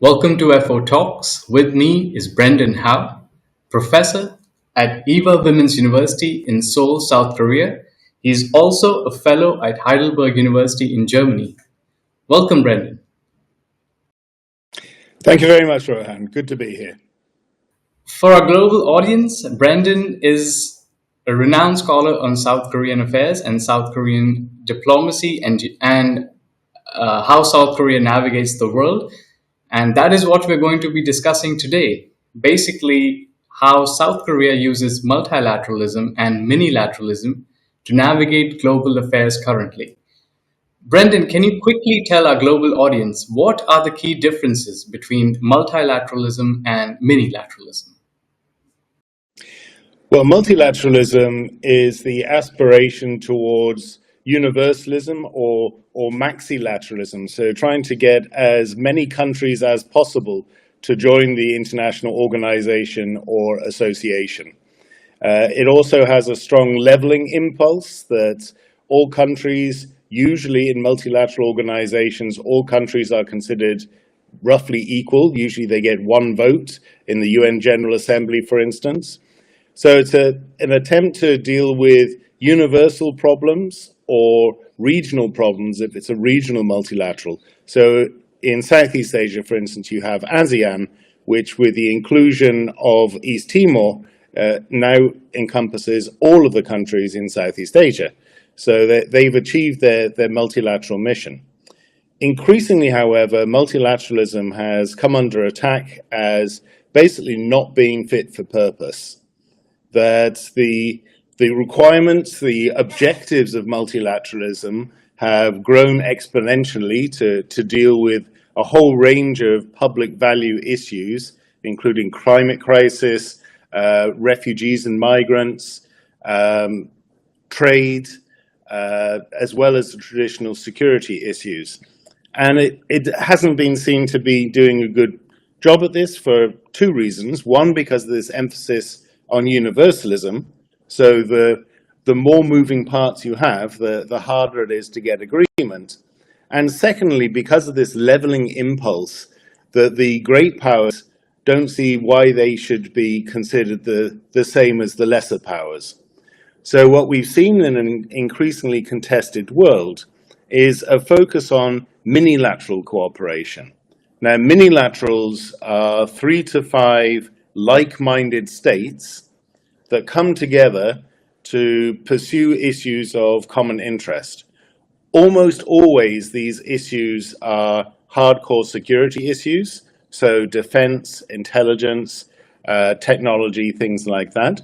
Welcome to FO Talks. With me is Brendan Howe, professor at Ewha Womans University in Seoul, South Korea. He is also a fellow at Heidelberg University in Germany. Welcome, Brendan. Thank you very much, Rohan. Good to be here. For our global audience, Brendan is a renowned scholar on South Korean affairs and South Korean diplomacy and how South Korea navigates the world. And that is what we're going to be discussing today. Basically, how South Korea uses multilateralism and minilateralism to navigate global affairs currently. Brendan, can you quickly tell our global audience what are the key differences between multilateralism and minilateralism? Well, multilateralism is the aspiration towards universalism or maxilateralism, so trying to get as many countries as possible to join the international organization or association. It also has a strong leveling impulse that all countries, usually in multilateral organizations, all countries are considered roughly equal. Usually they get one vote in the UN General Assembly, for instance. So it's an attempt to deal with universal problems or regional problems if it's a regional multilateral. So in Southeast Asia, for instance, you have ASEAN, which with the inclusion of East Timor now encompasses all of the countries in Southeast Asia. So they've achieved their multilateral mission. Increasingly, however, multilateralism has come under attack as basically not being fit for purpose. That the requirements, the objectives of multilateralism have grown exponentially to deal with a whole range of public value issues, including climate crisis, refugees and migrants, trade, as well as the traditional security issues. And it hasn't been seen to be doing a good job at this for two reasons. One, because of this emphasis on universalism. So the more moving parts you have, the harder it is to get agreement. And secondly, because of this leveling impulse, that the great powers don't see why they should be considered the same as the lesser powers. So what we've seen in an increasingly contested world is a focus on minilateral cooperation. Now, minilaterals are 3 to 5 like-minded states that come together to pursue issues of common interest. Almost always these issues are hardcore security issues, so defense, intelligence, technology, things like that.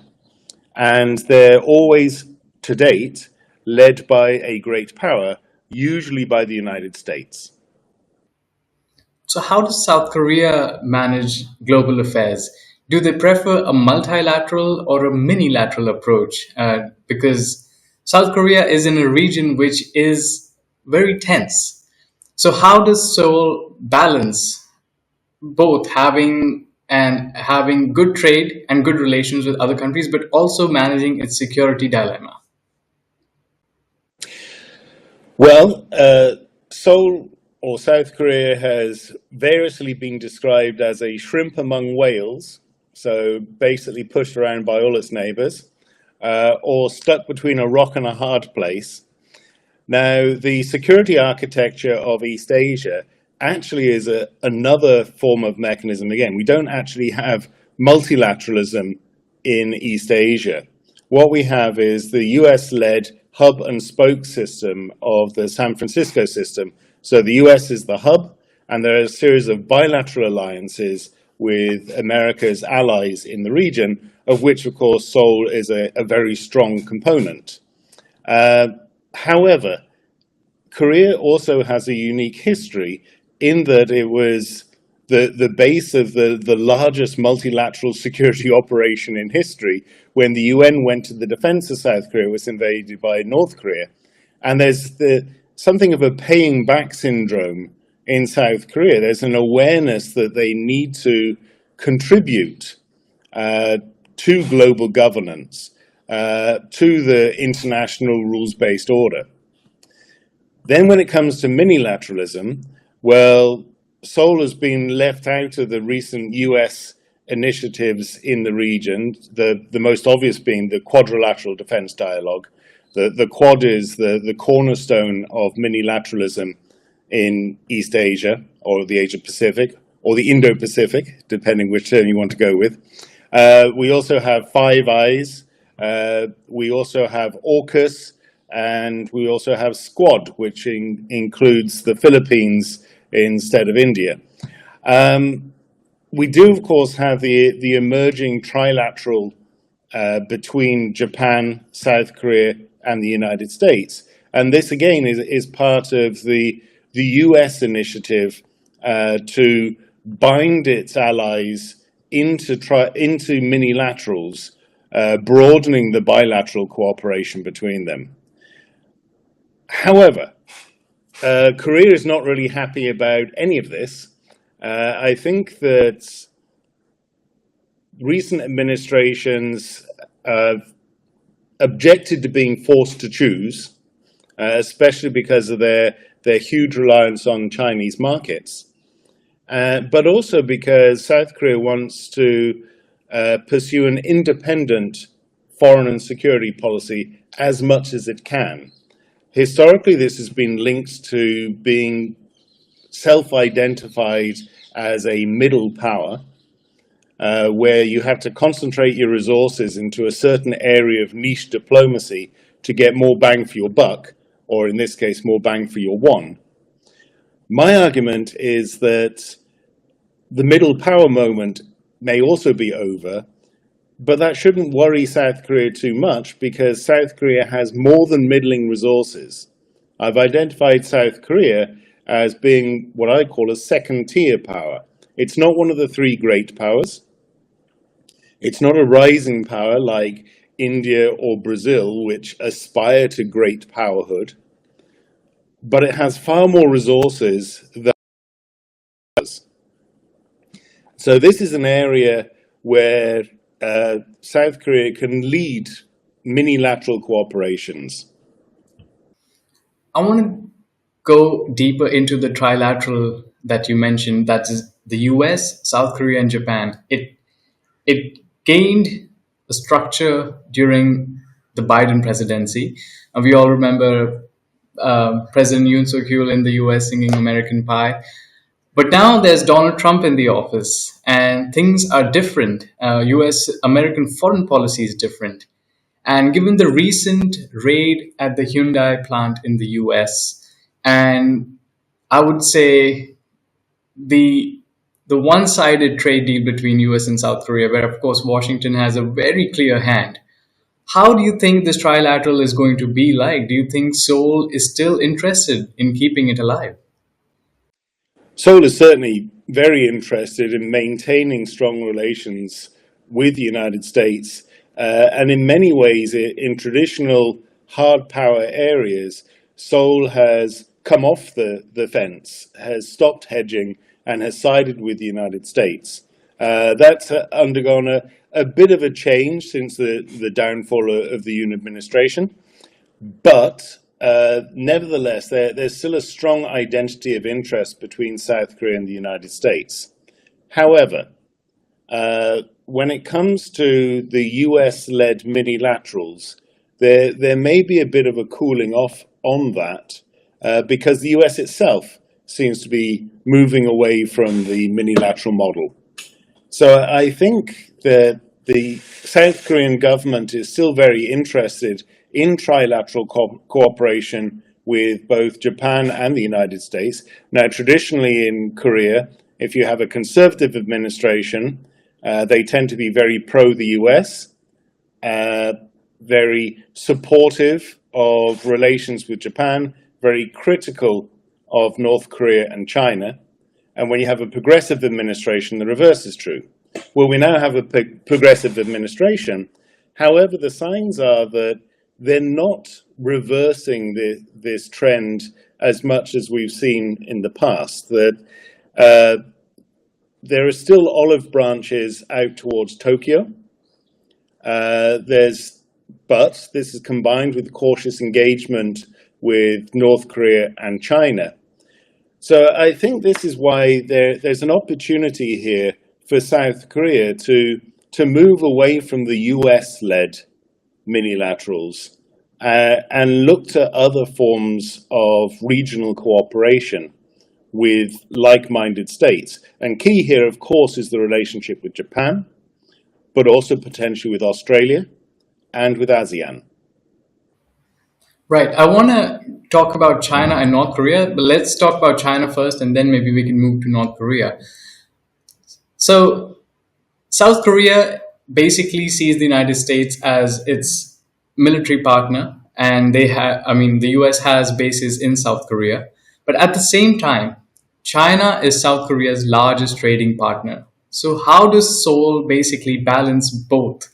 And they're always, to date, led by a great power, usually by the United States. So how does South Korea manage global affairs? Do they prefer a multilateral or a minilateral approach? Because South Korea is in a region which is very tense. So how does Seoul balance both having good trade and good relations with other countries, but also managing its security dilemma? Well, Seoul or South Korea has variously been described as a shrimp among whales, so basically pushed around by all its neighbors, or stuck between a rock and a hard place. Now, the security architecture of East Asia actually is another form of mechanism. Again, we don't actually have multilateralism in East Asia. What we have is the US-led hub and spoke system of the San Francisco system. So the US is the hub, and there are a series of bilateral alliances with America's allies in the region, of which, of course, Seoul is a very strong component. However, Korea also has a unique history in that it was the base of the largest multilateral security operation in history. When the UN went to the defense of South Korea, it was invaded by North Korea. And there's something of a paying back syndrome in South Korea. There's an awareness that they need to contribute to global governance, to the international rules-based order. Then when it comes to minilateralism, well, Seoul has been left out of the recent US initiatives in the region, the most obvious being the quadrilateral defense dialogue. The Quad is the cornerstone of minilateralism in East Asia, or the Asia Pacific, or the Indo-Pacific, depending which term you want to go with. We also have Five Eyes, we also have AUKUS, and we also have Squad, which includes the Philippines instead of India. We do, of course, have the emerging trilateral between Japan, South Korea, and the United States. And this, again, is part of the US initiative to bind its allies into minilaterals, broadening the bilateral cooperation between them. However, Korea is not really happy about any of this. I think that recent administrations have objected to being forced to choose, especially because of their huge reliance on Chinese markets, but also because South Korea wants to pursue an independent foreign and security policy as much as it can. Historically, this has been linked to being self-identified as a middle power, where you have to concentrate your resources into a certain area of niche diplomacy to get more bang for your buck, or in this case, more bang for your won. My argument is that the middle power moment may also be over, but that shouldn't worry South Korea too much, because South Korea has more than middling resources. I've identified South Korea as being what I call a second-tier power. It's not one of the three great powers. It's not a rising power like India or Brazil, which aspire to great powerhood, but it has far more resources than others. So this is an area where South Korea can lead minilateral cooperations. I want to go deeper into the trilateral that you mentioned. That is the US, South Korea, and Japan. It gained a structure during the Biden presidency. And we all remember President Yoon Suk-yeol in the US singing American Pie. But now there's Donald Trump in the office, and things are different. US-American foreign policy is different. And given the recent raid at the Hyundai plant in the US, and I would say the one-sided trade deal between US and South Korea, where of course Washington has a very clear hand, how do you think this trilateral is going to be like? Do you think Seoul is still interested in keeping it alive? Seoul is certainly very interested in maintaining strong relations with the United States, and in many ways, in traditional hard power areas, Seoul has come off the fence, has stopped hedging, and has sided with the United States. That's undergone a bit of a change since the downfall of the Yoon administration, but nevertheless, there's still a strong identity of interest between South Korea and the United States. However, when it comes to the US-led minilaterals, there may be a bit of a cooling off on that, because the US itself seems to be moving away from the minilateral model. So I think that the South Korean government is still very interested in trilateral cooperation with both Japan and the United States. Now, traditionally in Korea, if you have a conservative administration, they tend to be very pro the US, very supportive of relations with Japan, very critical of North Korea and China. And when you have a progressive administration, the reverse is true. Well, we now have a progressive administration. However, the signs are that they're not reversing this trend as much as we've seen in the past, that there are still olive branches out towards Tokyo. But this is combined with cautious engagement with North Korea and China. So I think this is why there's an opportunity here for South Korea to move away from the US-led minilaterals and look to other forms of regional cooperation with like-minded states. And key here, of course, is the relationship with Japan, but also potentially with Australia and with ASEAN. Right. I want to talk about China and North Korea, but let's talk about China first, and then maybe we can move to North Korea. So, South Korea basically sees the United States as its military partner, and the US has bases in South Korea. But at the same time, China is South Korea's largest trading partner. So, how does Seoul basically balance both?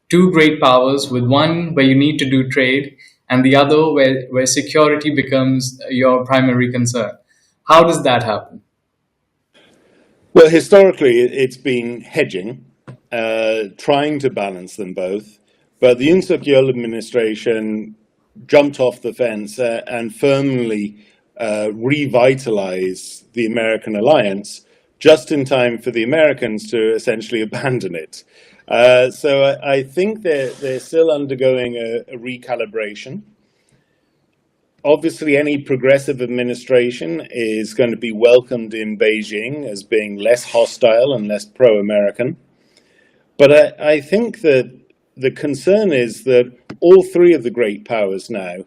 Two great powers, with one where you need to do trade and the other where security becomes your primary concern. How does that happen? Well, historically, it's been hedging, trying to balance them both. But the Yoon Suk-yeol administration jumped off the fence and firmly revitalized the American alliance just in time for the Americans to essentially abandon it. So I think they're still undergoing a recalibration. Obviously, any progressive administration is going to be welcomed in Beijing as being less hostile and less pro-American. But I think that the concern is that all three of the great powers now,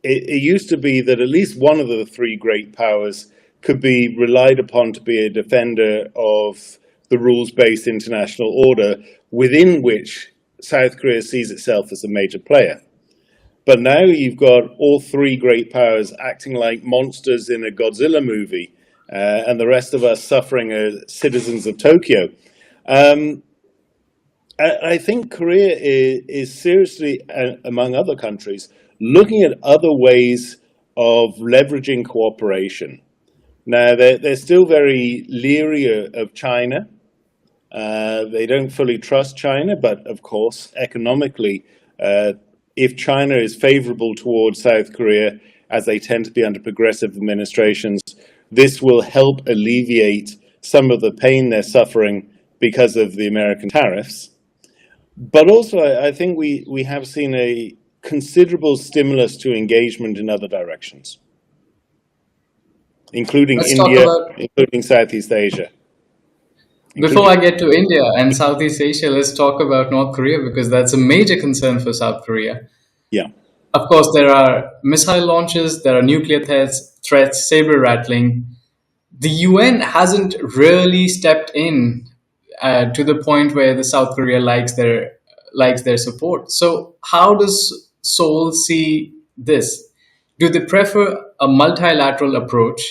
it used to be that at least one of the three great powers could be relied upon to be a defender of the rules-based international order within which South Korea sees itself as a major player. But now you've got all three great powers acting like monsters in a Godzilla movie, and the rest of us suffering as citizens of Tokyo. I think Korea is seriously, among other countries, looking at other ways of leveraging cooperation. Now, they're still very leery of China. They don't fully trust China, but of course, economically, if China is favorable towards South Korea, as they tend to be under progressive administrations, this will help alleviate some of the pain they're suffering because of the American tariffs. But also, I think we have seen a considerable stimulus to engagement in other directions, including Let's talk India, about including Southeast Asia. Before I get to India and Southeast Asia, let's talk about North Korea because that's a major concern for South Korea. Yeah. Of course, there are missile launches, there are nuclear threats, saber rattling. The UN hasn't really stepped in to the point where the South Korea likes their support. So, how does Seoul see this? Do they prefer a multilateral approach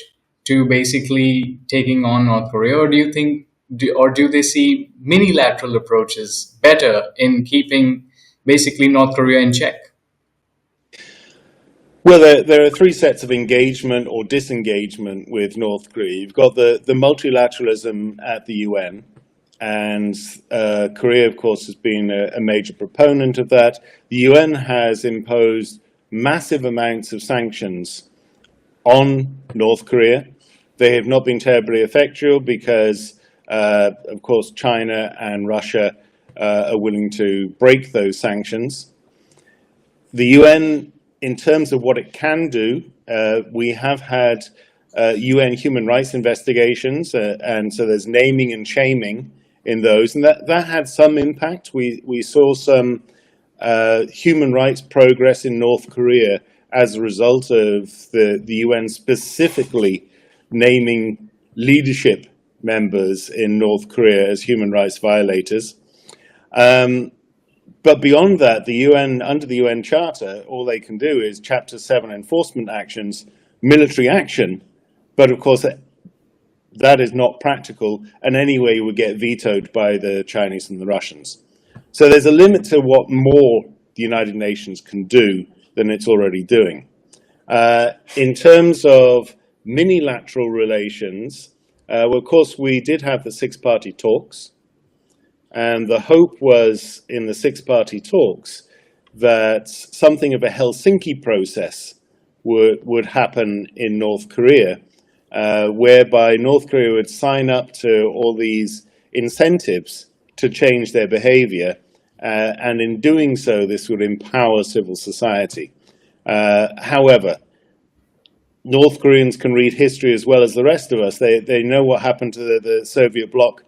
to basically taking on North Korea, or do they see minilateral approaches better in keeping basically North Korea in check? Well, there are three sets of engagement or disengagement with North Korea. You've got the multilateralism at the UN, and Korea, of course, has been a major proponent of that. The UN has imposed massive amounts of sanctions on North Korea. They have not been terribly effectual because, of course, China and Russia are willing to break those sanctions. The UN, in terms of what it can do, we have had UN human rights investigations, and so there's naming and shaming in those, and that had some impact. We saw some human rights progress in North Korea as a result of the UN specifically naming leadership members in North Korea as human rights violators. But beyond that, the UN, under the UN Charter, all they can do is Chapter 7 enforcement actions, military action. But of course, that is not practical, and anyway would get vetoed by the Chinese and the Russians. So there's a limit to what more the United Nations can do than it's already doing. In terms of minilateral relations, well, of course, we did have the six-party talks. And the hope was in the six-party talks that something of a Helsinki process would happen in North Korea, whereby North Korea would sign up to all these incentives to change their behavior, and in doing so, this would empower civil society. However, North Koreans can read history as well as the rest of us. They know what happened to the Soviet bloc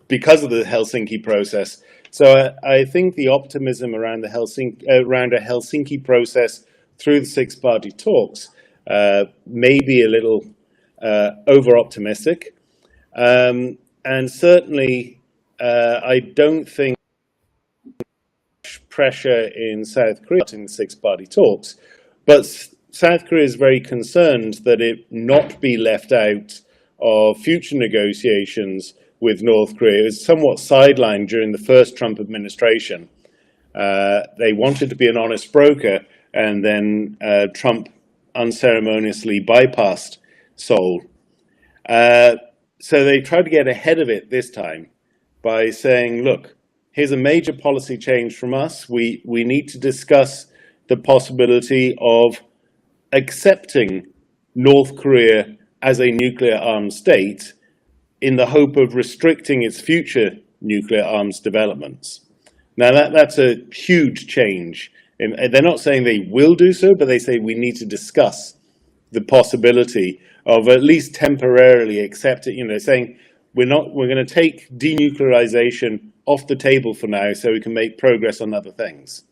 because of the Helsinki process. So I think the optimism around around a Helsinki process through the six-party talks may be a little over-optimistic. And certainly, I don't think pressure in South Korea in the six-party talks, but South Korea is very concerned that it not be left out of future negotiations with North Korea. It was somewhat sidelined during the first Trump administration. They wanted to be an honest broker, and then Trump unceremoniously bypassed Seoul. So they tried to get ahead of it this time by saying, look, here's a major policy change from us. We need to discuss the possibility of accepting North Korea as a nuclear armed state in the hope of restricting its future nuclear arms developments. Now that's a huge change. They're not saying they will do so, but they say we need to discuss the possibility of at least temporarily accepting, saying we're going to take denuclearization off the table for now so we can make progress on other things.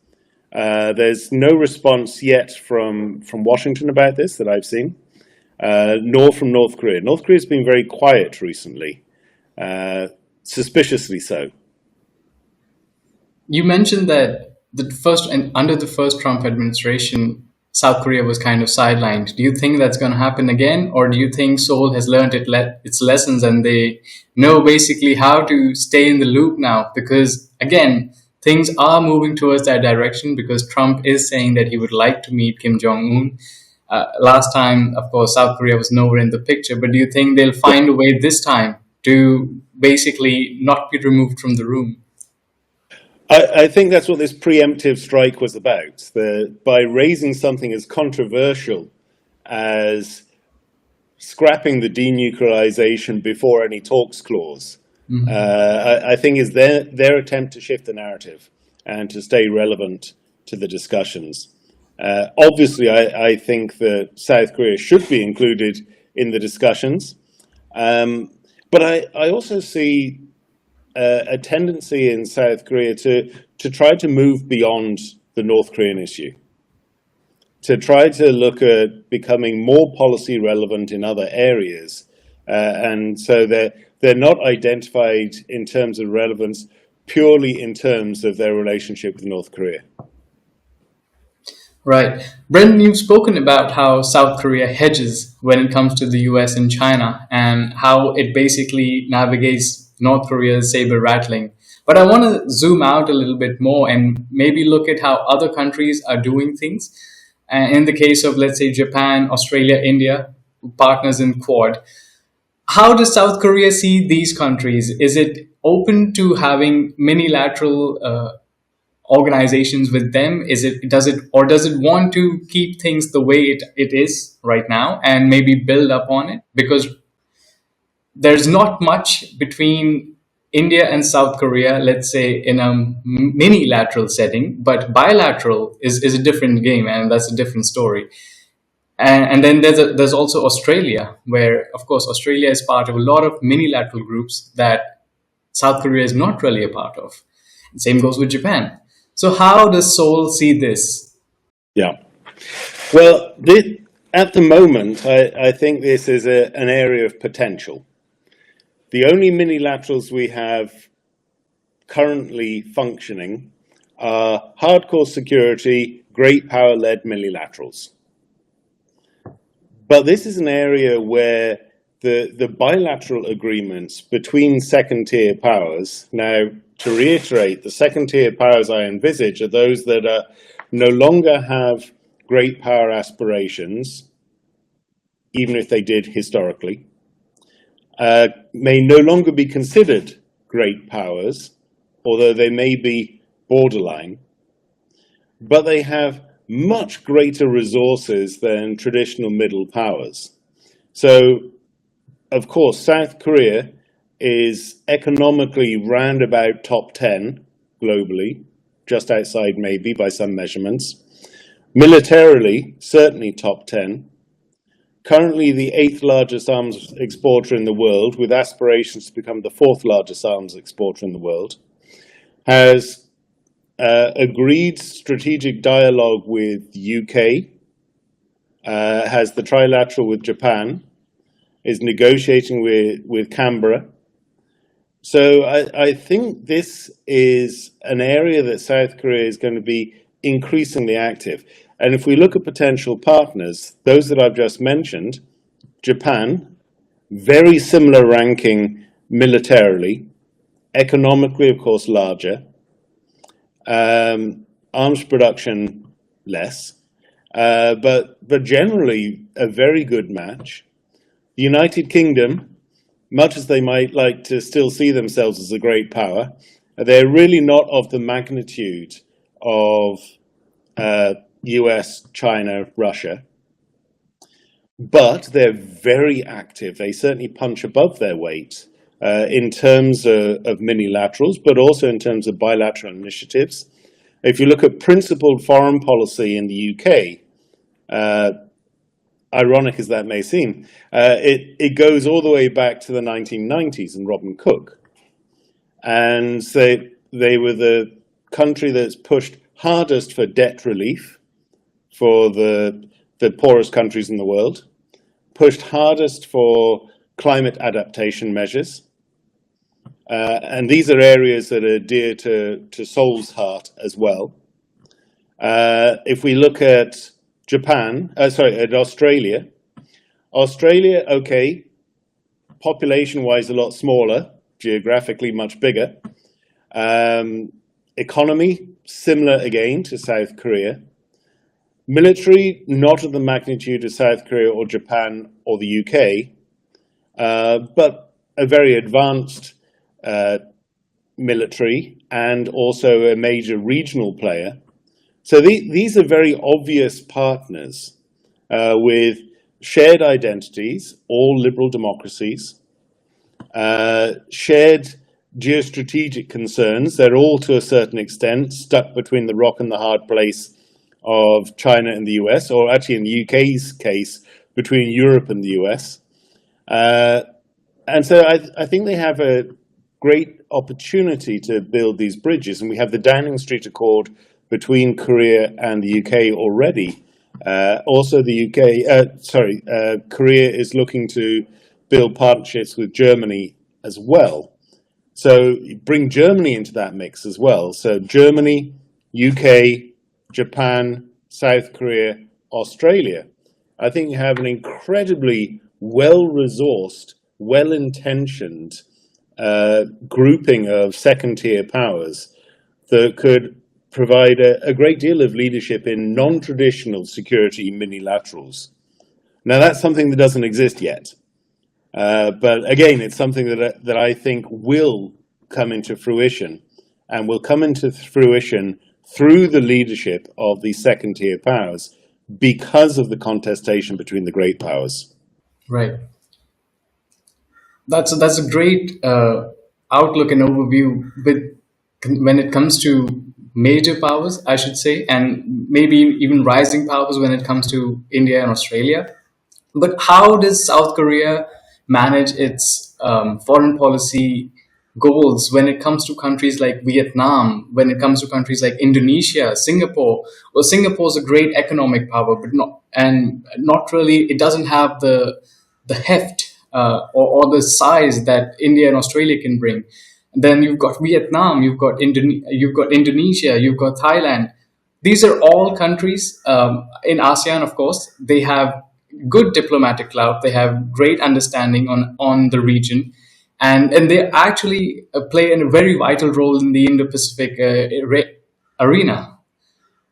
There's no response yet from Washington about this that I've seen, nor from North Korea. North Korea's been very quiet recently, suspiciously so. You mentioned that under the first Trump administration, South Korea was kind of sidelined. Do you think that's going to happen again, or do you think Seoul has learned its lessons and they know basically how to stay in the loop now? Because again, things are moving towards that direction because Trump is saying that he would like to meet Kim Jong-un. Last time, of course, South Korea was nowhere in the picture, but do you think they'll find a way this time to basically not be removed from the room? I think that's what this preemptive strike was about. By raising something as controversial as scrapping the denuclearization before any talks clause, I think is their attempt to shift the narrative and to stay relevant to the discussions. Obviously, I think that South Korea should be included in the discussions, but I also see a tendency in South Korea to try to move beyond the North Korean issue, to try to look at becoming more policy relevant in other areas, and so they're not identified in terms of relevance purely in terms of their relationship with North Korea. Right. Brendan, you've spoken about how South Korea hedges when it comes to the US and China and how it basically navigates North Korea's saber rattling. But I want to zoom out a little bit more and maybe look at how other countries are doing things. In the case of, let's say, Japan, Australia, India, partners in Quad, how does South Korea see these countries? Is it open to having minilateral organizations with them? Does it want to keep things the way it is right now and maybe build upon it? Because there's not much between India and South Korea, let's say, in a minilateral setting, but bilateral is a different game, and that's a different story. And then there's also Australia, where, of course, Australia is part of a lot of minilateral groups that South Korea is not really a part of. Same goes with Japan. So how does Seoul see this? Yeah. Well, at the moment, I think this is an area of potential. The only minilaterals we have currently functioning are hardcore security, great power-led minilaterals. But this is an area where the bilateral agreements between second-tier powers, now, to reiterate, the second-tier powers I envisage are those that no longer have great power aspirations, even if they did historically, may no longer be considered great powers, although they may be borderline, but they have much greater resources than traditional middle powers. So, of course, South Korea is economically round about top 10 globally, just outside maybe by some measurements. Militarily, certainly top 10. Currently the 8th largest arms exporter in the world, with aspirations to become the 4th largest arms exporter in the world, has agreed strategic dialogue with UK, has the trilateral with Japan, is negotiating with Canberra. So I think this is an area that South Korea is going to be increasingly active. And if we look at potential partners, those that I've just mentioned, Japan, very similar ranking militarily, economically, of course, larger, arms production less, but generally a very good match. The United Kingdom, much as they might like to still see themselves as a great power, they're really not of the magnitude of US, China, Russia. But they're very active. They certainly punch above their weight in terms of minilaterals, but also in terms of bilateral initiatives. If you look at principled foreign policy in the UK, ironic as that may seem, it goes all the way back to the 1990s and Robin Cook. And they were the country that's pushed hardest for debt relief for the poorest countries in the world, pushed hardest for climate adaptation measures. And these are areas that are dear to Seoul's heart as well. If we look at at Australia, okay, population-wise a lot smaller, geographically much bigger. Economy, similar again to South Korea. Military, not of the magnitude of South Korea or Japan or the UK, but a very advanced military and also a major regional player. So these are very obvious partners with shared identities, all liberal democracies, shared geostrategic concerns. They're all, to a certain extent, stuck between the rock and the hard place of China and the US, or actually in the UK's case, between Europe and the US. And so I think they have a great opportunity to build these bridges. And we have the Downing Street Accord between Korea and the UK already. Also, Korea is looking to build partnerships with Germany as well. So bring Germany into that mix as well. So Germany, UK, Japan, South Korea, Australia. I think you have an incredibly well-resourced, well-intentioned grouping of second-tier powers that could provide a great deal of leadership in non-traditional security minilaterals. Now, that's something that doesn't exist yet. But again, it's something that I think will come into fruition, and will come into fruition through the leadership of these second-tier powers because of the contestation between the great powers. Right. That's a great outlook and overview when it comes to major powers, I should say, and maybe even rising powers when it comes to India and Australia. But how does South Korea manage its foreign policy goals when it comes to countries like Vietnam, when it comes to countries like Indonesia, Singapore? Well, Singapore is a great economic power, but not really. It doesn't have the heft or the size that India and Australia can bring. Then you've got Vietnam, you've got Indonesia, you've got Thailand. These are all countries in ASEAN, of course. They have good diplomatic clout. They have great understanding on the region. And they actually play a very vital role in the Indo-Pacific arena.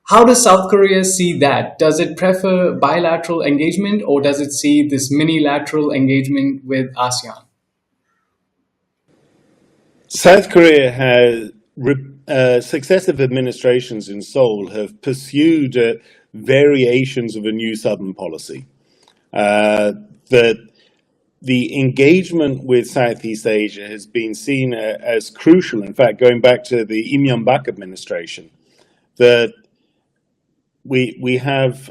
How does South Korea see that? Does it prefer bilateral engagement, or does it see this minilateral engagement with ASEAN? South Korea has successive administrations in Seoul have pursued variations of a new Southern policy. The engagement with Southeast Asia has been seen as crucial. In fact, going back to the Im Young-bak administration, that we have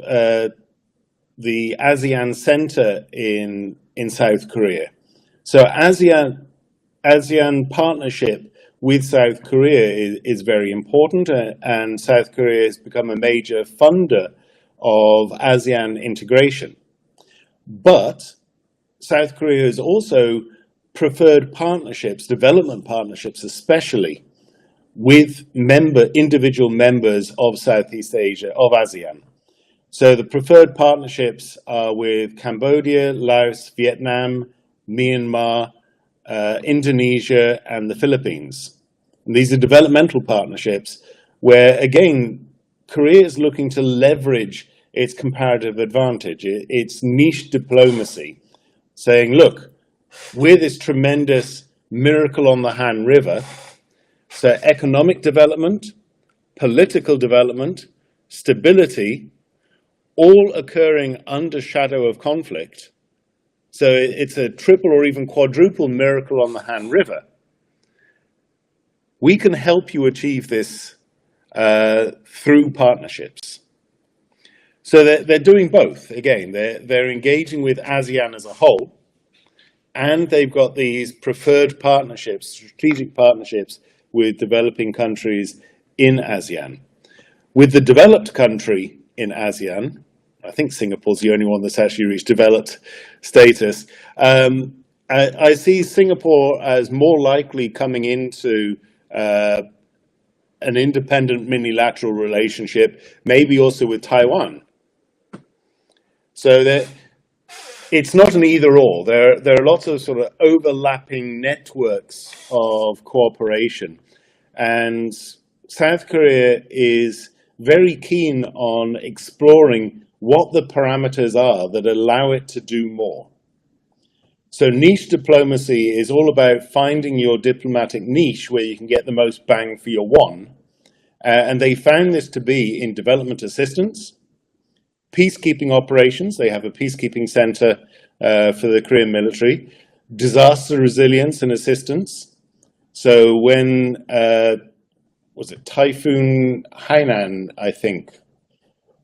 the ASEAN Center in South Korea. So ASEAN partnership with South Korea is very important, and South Korea has become a major funder of ASEAN integration. But South Korea has also preferred partnerships, development partnerships especially, with individual members of Southeast Asia, of ASEAN. So the preferred partnerships are with Cambodia, Laos, Vietnam, Myanmar, Indonesia, and the Philippines. And these are developmental partnerships where, again, Korea is looking to leverage its comparative advantage, its niche diplomacy, saying, look, we're this tremendous miracle on the Han River, so economic development, political development, stability, all occurring under shadow of conflict. So it's a triple or even quadruple miracle on the Han River. We can help you achieve this through partnerships. So they're doing both. Again, they're engaging with ASEAN as a whole, and they've got these preferred partnerships, strategic partnerships with developing countries in ASEAN. With the developed country in ASEAN, I think Singapore's the only one that's actually reached developed status. I see Singapore as more likely coming into an independent minilateral relationship, maybe also with Taiwan. So it's not an either-or. There are lots of sort of overlapping networks of cooperation. And South Korea is very keen on exploring what the parameters are that allow it to do more. So niche diplomacy is all about finding your diplomatic niche where you can get the most bang for your one. And they found this to be in development assistance, peacekeeping operations. They have a peacekeeping center for the Korean military, disaster resilience and assistance. So when, was it Typhoon Hainan, I think,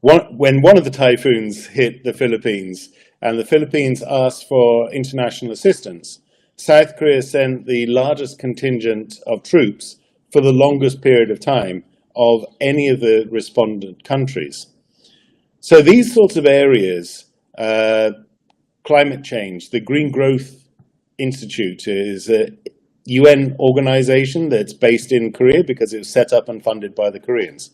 when one of the typhoons hit the Philippines and the Philippines asked for international assistance, South Korea sent the largest contingent of troops for the longest period of time of any of the respondent countries. So these sorts of areas, climate change, the Green Growth Institute is a UN organization that's based in Korea because it was set up and funded by the Koreans.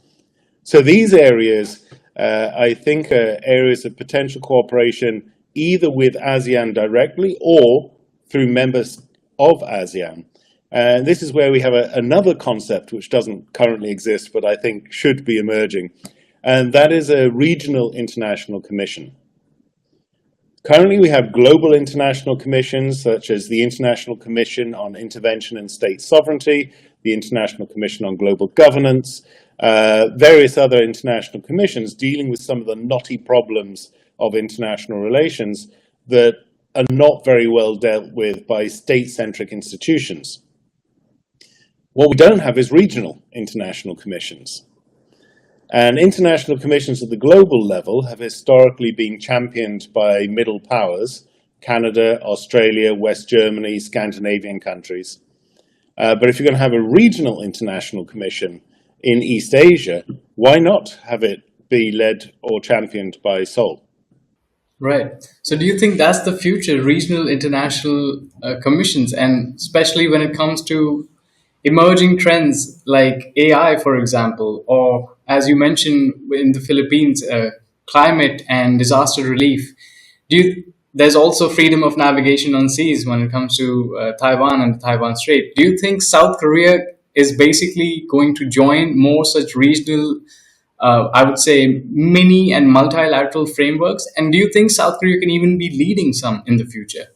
So these areas, I think, are areas of potential cooperation either with ASEAN directly or through members of ASEAN. And this is where we have another concept which doesn't currently exist, but I think should be emerging, and that is a regional international commission. Currently, we have global international commissions, such as the International Commission on Intervention in State Sovereignty, the International Commission on Global Governance, various other international commissions dealing with some of the knotty problems of international relations that are not very well dealt with by state-centric institutions. What we don't have is regional international commissions. And international commissions at the global level have historically been championed by middle powers, Canada, Australia, West Germany, Scandinavian countries. But if you're going to have a regional international commission in East Asia, why not have it be led or championed by Seoul? Right. So do you think that's the future, regional international commissions, and especially when it comes to emerging trends like AI, for example, or as you mentioned in the Philippines, climate and disaster relief? There's also freedom of navigation on seas when it comes to Taiwan and the Taiwan Strait. Do you think South Korea is basically going to join more such regional, I would say, mini and multilateral frameworks? And do you think South Korea can even be leading some in the future?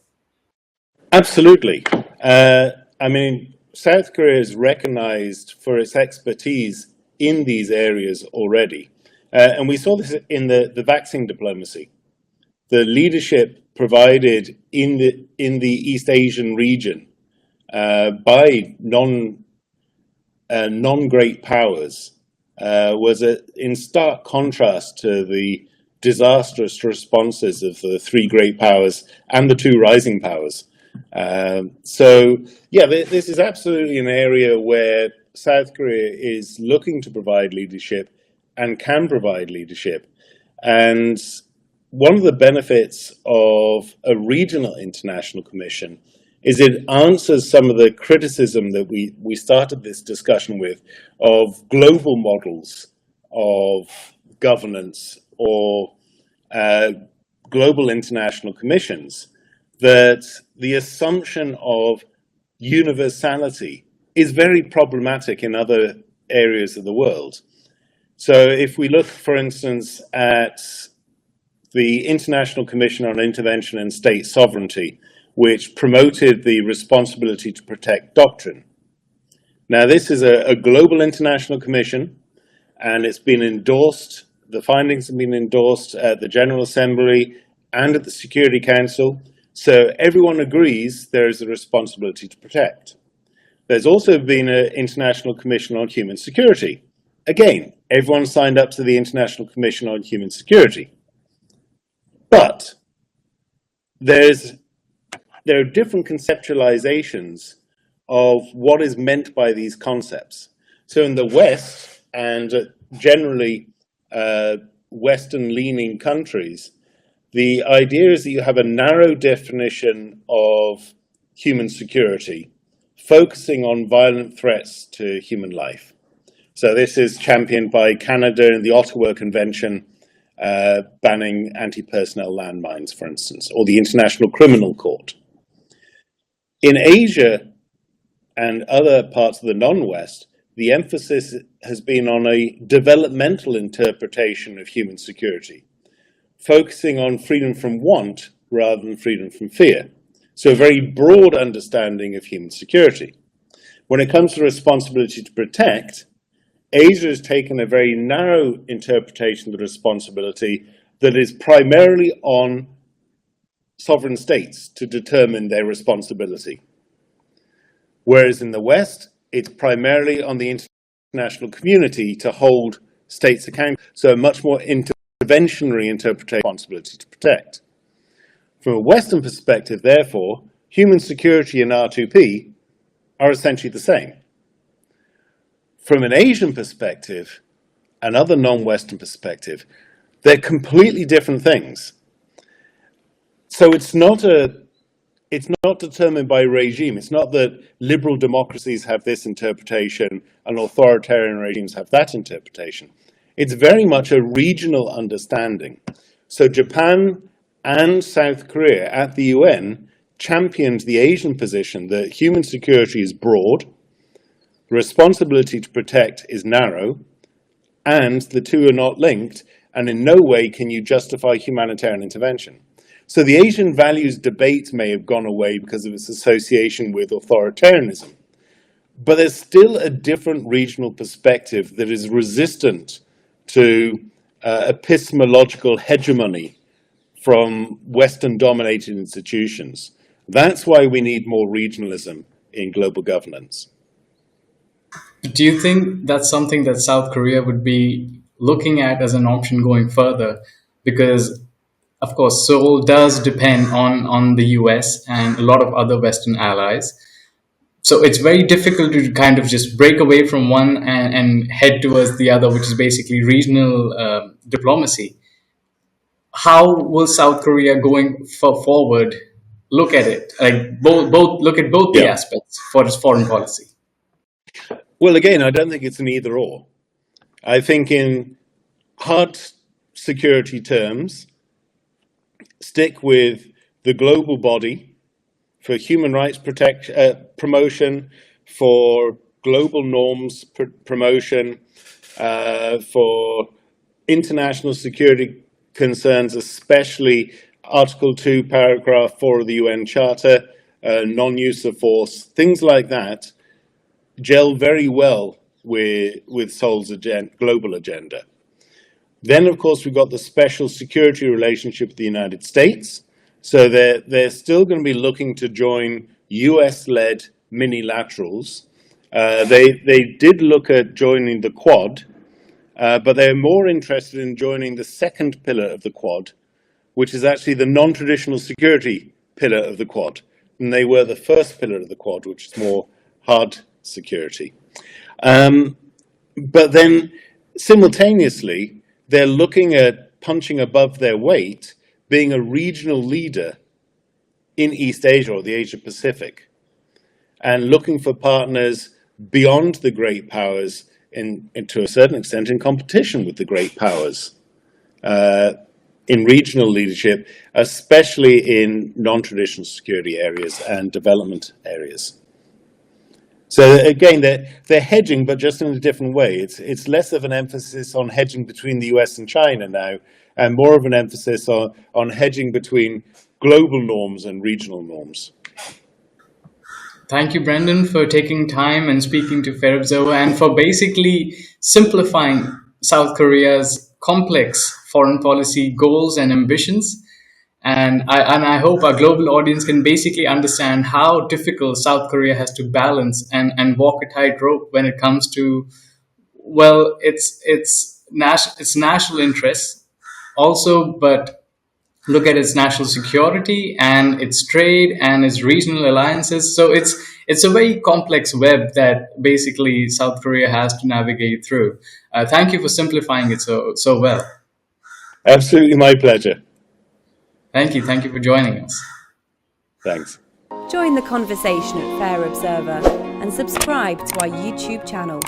Absolutely. I mean, South Korea is recognized for its expertise in these areas already. And we saw this in the vaccine diplomacy. The leadership provided in the East Asian region by non-great powers was in stark contrast to the disastrous responses of the three great powers and the two rising powers. So, yeah, this is absolutely an area where South Korea is looking to provide leadership and can provide leadership. And one of the benefits of a regional international commission is it answers some of the criticism that we started this discussion with of global models of governance or global international commissions, that the assumption of universality is very problematic in other areas of the world. So if we look, for instance, at the International Commission on Intervention and State Sovereignty, which promoted the responsibility to protect doctrine. Now, this is a global international commission, and it's been endorsed. The findings have been endorsed at the General Assembly and at the Security Council. So everyone agrees there is a responsibility to protect. There's also been an International Commission on Human Security. Again, everyone signed up to the International Commission on Human Security. But there are different conceptualizations of what is meant by these concepts. So in the West, and generally Western-leaning countries, the idea is that you have a narrow definition of human security, focusing on violent threats to human life. So this is championed by Canada in the Ottawa Convention, banning anti-personnel landmines, for instance, or the International Criminal Court. In Asia and other parts of the non-West, the emphasis has been on a developmental interpretation of human security, focusing on freedom from want rather than freedom from fear. So a very broad understanding of human security. When it comes to responsibility to protect, Asia has taken a very narrow interpretation of the responsibility that is primarily on sovereign states to determine their responsibility. Whereas in the West, it's primarily on the international community to hold states accountable. So a much more interventionary interpretation of responsibility to protect. From a Western perspective, therefore, human security and R2P are essentially the same. From an Asian perspective, another non-Western perspective, they're completely different things. So it's not determined by regime. It's not that liberal democracies have this interpretation and authoritarian regimes have that interpretation. It's very much a regional understanding. So Japan and South Korea at the UN championed the Asian position that human security is broad, responsibility to protect is narrow, and the two are not linked, and in no way can you justify humanitarian intervention. So the Asian values debate may have gone away because of its association with authoritarianism, but there's still a different regional perspective that is resistant to epistemological hegemony from Western-dominated institutions. That's why we need more regionalism in global governance. Do you think that's something that South Korea would be looking at as an option going further? Because, of course, Seoul does depend on the US and a lot of other Western allies. So it's very difficult to kind of just break away from one and head towards the other, which is basically regional diplomacy. How will South Korea going forward look at it? Like both look at both the aspects for its foreign policy. Well, again, I don't think it's an either or. I think in hard security terms, stick with the global body for human rights promotion, for global norms promotion, for international security concerns, especially Article 2, Paragraph 4 of the UN Charter, non-use of force, things like that, gel very well with Seoul's global agenda. Then, of course, we've got the special security relationship with the United States. So they're still going to be looking to join US-led minilaterals. They did look at joining the Quad, but they're more interested in joining the second pillar of the Quad, which is actually the non-traditional security pillar of the Quad. And they were the first pillar of the Quad, which is more hard security. But then, simultaneously, they're looking at punching above their weight, being a regional leader in East Asia or the Asia-Pacific, and looking for partners beyond the great powers, to a certain extent, in competition with the great powers in regional leadership, especially in non-traditional security areas and development areas. So again, they're hedging, but just in a different way. It's less of an emphasis on hedging between the US and China now, and more of an emphasis on hedging between global norms and regional norms. Thank you, Brendan, for taking time and speaking to Ferrobserver and for basically simplifying South Korea's complex foreign policy goals and ambitions. And I hope our global audience can basically understand how difficult South Korea has to balance and walk a tightrope when it comes to, well, its national interests also, but look at its national security and its trade and its regional alliances. So it's a very complex web that basically South Korea has to navigate through. Thank you for simplifying it so well. Absolutely, my pleasure. Thank you for joining us. Thanks. Join the conversation at Fair Observer and subscribe to our YouTube channel.